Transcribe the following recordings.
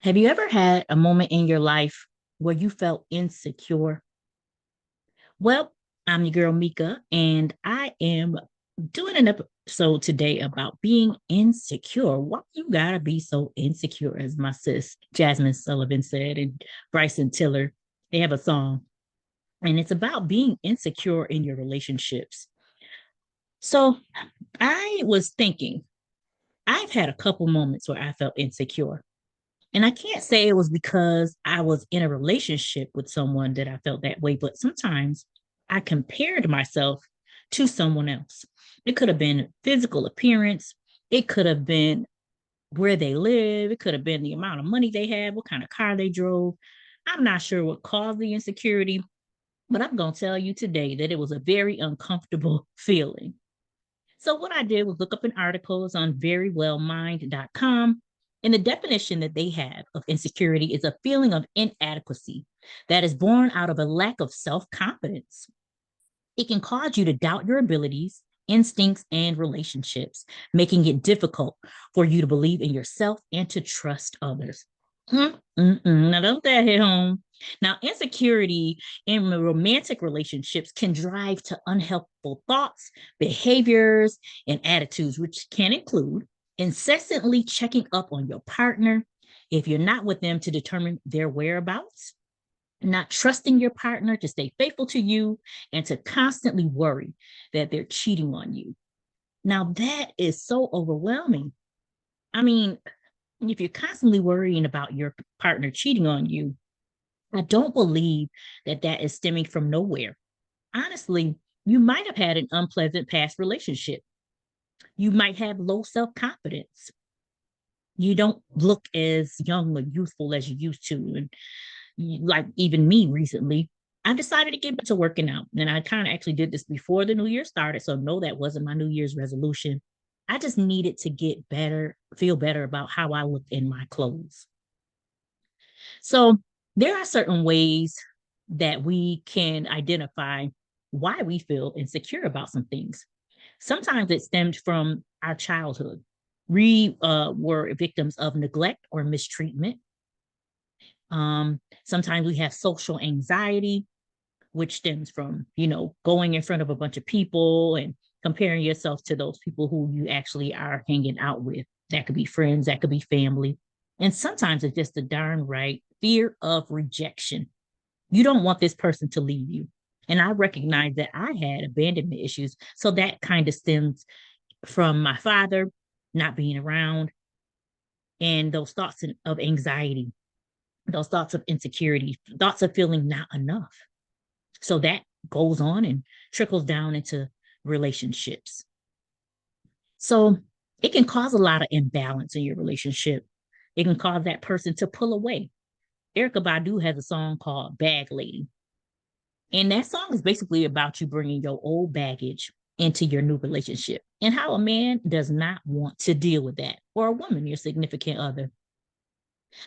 Have you ever had a moment in your life where you felt insecure? Well, I'm your girl Mika, and I am doing an episode today about being insecure. Why you gotta be so insecure, as my sis Jasmine Sullivan said, and Bryson Tiller. They have a song, and it's about being insecure in your relationships. So I was thinking, I've had a couple moments where I felt insecure. And I can't say it was because I was in a relationship with someone that I felt that way, but sometimes I compared myself to someone else. It could have been physical appearance, it could have been where they live, it could have been the amount of money they had, what kind of car they drove. I'm not sure what caused the insecurity, but I'm going to tell you today that it was a very uncomfortable feeling. So what I did was look up an article. It's on verywellmind.com. And the definition that they have of insecurity is a feeling of inadequacy that is born out of a lack of self-confidence. It can cause you to doubt your abilities, instincts, and relationships, making it difficult for you to believe in yourself and to trust others. Now, don't that hit home? Now, insecurity in romantic relationships can drive to unhelpful thoughts, behaviors, and attitudes, which can include incessantly checking up on your partner if you're not with them to determine their whereabouts, not trusting your partner to stay faithful to you, and to constantly worry that they're cheating on you. Now, that is so overwhelming. I mean, if you're constantly worrying about your partner cheating on you, I don't believe that that is stemming from nowhere. Honestly, you might have had an unpleasant past relationship. You might have low self confidence. You don't look as young or youthful as you used to. And like even me recently, I decided to get to working out. And I kind of actually did this before the new year started. So, no, that wasn't my New Year's resolution. I just needed to get better, feel better about how I looked in my clothes. So there are certain ways that we can identify why we feel insecure about some things. Sometimes it stemmed from our childhood. We were victims of neglect or mistreatment. Sometimes we have social anxiety, which stems from, going in front of a bunch of people and comparing yourself to those people who you actually are hanging out with. That could be friends, that could be family. And sometimes it's just a darn right fear of rejection. You don't want this person to leave you. And I recognize that I had abandonment issues. So that kind of stems from my father not being around and those thoughts of anxiety, those thoughts of insecurity, thoughts of feeling not enough. So that goes on and trickles down into relationships. So it can cause a lot of imbalance in your relationship. It can cause that person to pull away. Erica Badu has a song called Bag Lady. And that song is basically about you bringing your old baggage into your new relationship and how a man does not want to deal with that, or a woman, your significant other.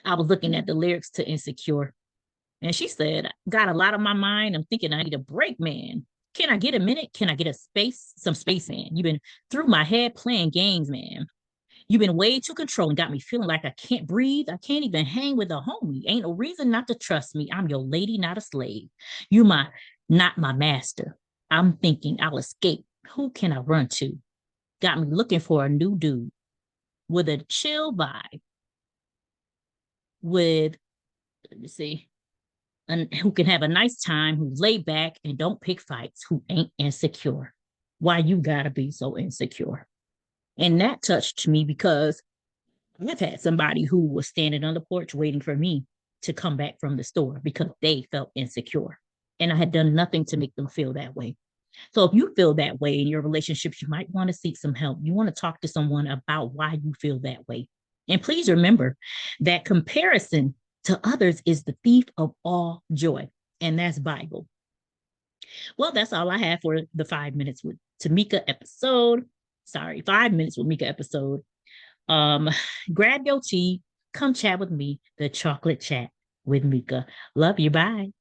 I was looking at the lyrics to Insecure, and she said, got a lot on my mind. I'm thinking I need a break, man. Can I get a minute? Can I get some space, man? You've been through my head playing games, man. You've been way too controlling, got me feeling like I can't breathe. I can't even hang with a homie. Ain't no reason not to trust me. I'm your lady, not a slave. You not my master. I'm thinking I'll escape. Who can I run to? Got me looking for a new dude with a chill vibe, with, let me see, and who can have a nice time, who's laid back and don't pick fights, who ain't insecure. Why you gotta be so insecure? And that touched me because I've had somebody who was standing on the porch waiting for me to come back from the store because they felt insecure. And I had done nothing to make them feel that way. So if you feel that way in your relationships, you might want to seek some help. You want to talk to someone about why you feel that way. And please remember that comparison to others is the thief of all joy. And that's Bible. Well, that's all I have for the 5 minutes with Tamika episode. Sorry, 5 minutes with Mika episode. Um, Grab your tea, come chat with me, the chocolate chat with Mika. Love you. Bye.